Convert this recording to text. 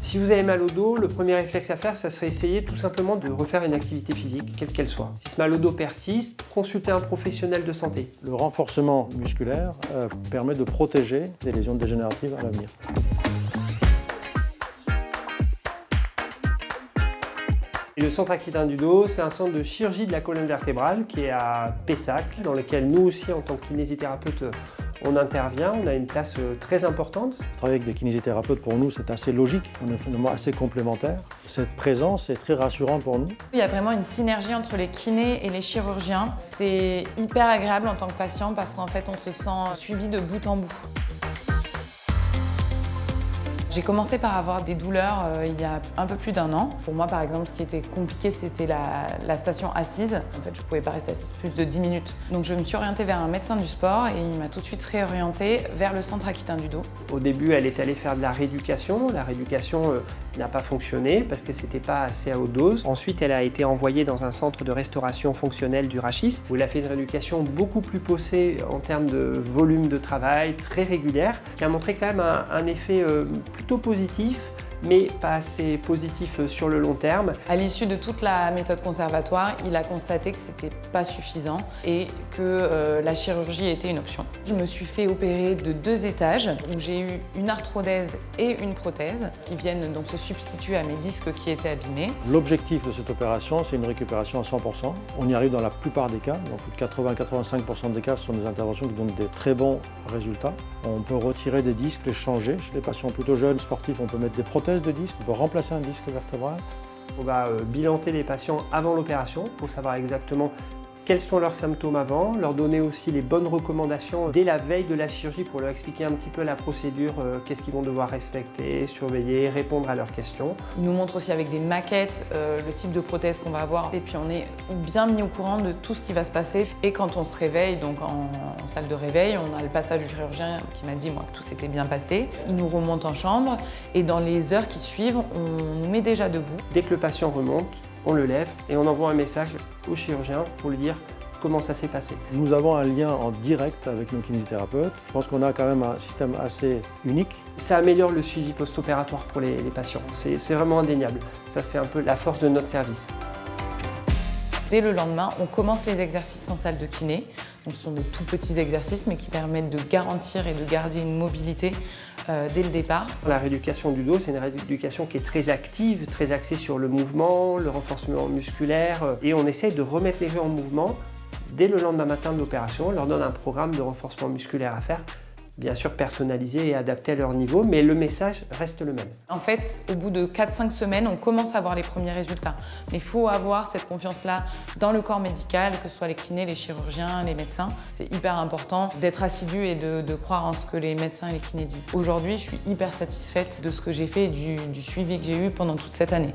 Si vous avez mal au dos, le premier réflexe à faire, ça serait essayer tout simplement de refaire une activité physique, quelle qu'elle soit. Si ce mal au dos persiste, consultez un professionnel de santé. Le renforcement musculaire permet de protéger des lésions dégénératives à l'avenir. Et le centre aquitain du dos, c'est un centre de chirurgie de la colonne vertébrale qui est à Pessac, dans lequel nous aussi, en tant que kinésithérapeute, on intervient. On a une place très importante. Travailler avec des kinésithérapeutes, pour nous, c'est assez logique. On est finalement assez complémentaires. Cette présence est très rassurante pour nous. Il y a vraiment une synergie entre les kinés et les chirurgiens. C'est hyper agréable en tant que patient parce qu'en fait, on se sent suivi de bout en bout. J'ai commencé par avoir des douleurs il y a un peu plus d'1 an. Pour moi, par exemple, ce qui était compliqué, c'était la station assise. En fait, je ne pouvais pas rester assise plus de 10 minutes. Donc, je me suis orientée vers un médecin du sport et il m'a tout de suite réorientée vers le centre aquitain du dos. Au début, elle est allée faire de la rééducation. La rééducation n'a pas fonctionné parce que c'était pas assez à haute dose. Ensuite, elle a été envoyée dans un centre de restauration fonctionnelle du rachis où elle a fait une rééducation beaucoup plus poussée en termes de volume de travail, très régulière, qui a montré quand même un effet plutôt positif, mais pas assez positif sur le long terme. À l'issue de toute la méthode conservatoire, il a constaté que c'était pas suffisant et que la chirurgie était une option. Je me suis fait opérer de 2 étages où j'ai eu une arthrodèse et une prothèse qui viennent donc se substituer à mes disques qui étaient abîmés. L'objectif de cette opération, c'est une récupération à 100%. On y arrive dans la plupart des cas, dans plus de 80-85% des cas, ce sont des interventions qui donnent des très bons résultats. On peut retirer des disques, les changer. Chez les patients plutôt jeunes, sportifs, on peut mettre des prothèses de disques, on peut remplacer un disque vertébral. On va bilanter les patients avant l'opération pour savoir exactement quels sont leurs symptômes avant, leur donner aussi les bonnes recommandations dès la veille de la chirurgie pour leur expliquer un petit peu la procédure, qu'est-ce qu'ils vont devoir respecter, surveiller, répondre à leurs questions. Il nous montre aussi avec des maquettes le type de prothèse qu'on va avoir et puis on est bien mis au courant de tout ce qui va se passer. Et quand on se réveille, donc en salle de réveil, on a le passage du chirurgien qui m'a dit moi, que tout s'était bien passé. Il nous remonte en chambre et dans les heures qui suivent, on nous met déjà debout. Dès que le patient remonte, on le lève et on envoie un message au chirurgien pour lui dire comment ça s'est passé. Nous avons un lien en direct avec nos kinésithérapeutes. Je pense qu'on a quand même un système assez unique. Ça améliore le suivi post-opératoire pour les patients. C'est vraiment indéniable. Ça, c'est un peu la force de notre service. Dès le lendemain, on commence les exercices en salle de kiné. Donc, ce sont des tout petits exercices, mais qui permettent de garantir et de garder une mobilité dès le départ. La rééducation du dos, c'est une rééducation qui est très active, très axée sur le mouvement, le renforcement musculaire. Et on essaye de remettre les gens en mouvement dès le lendemain matin de l'opération. On leur donne un programme de renforcement musculaire à faire, bien sûr personnalisé et adapté à leur niveau, mais le message reste le même. En fait, au bout de 4-5 semaines, on commence à voir les premiers résultats. Mais il faut avoir cette confiance-là dans le corps médical, que ce soit les kinés, les chirurgiens, les médecins. C'est hyper important d'être assidu et de croire en ce que les médecins et les kinés disent. Aujourd'hui, je suis hyper satisfaite de ce que j'ai fait et du suivi que j'ai eu pendant toute cette année.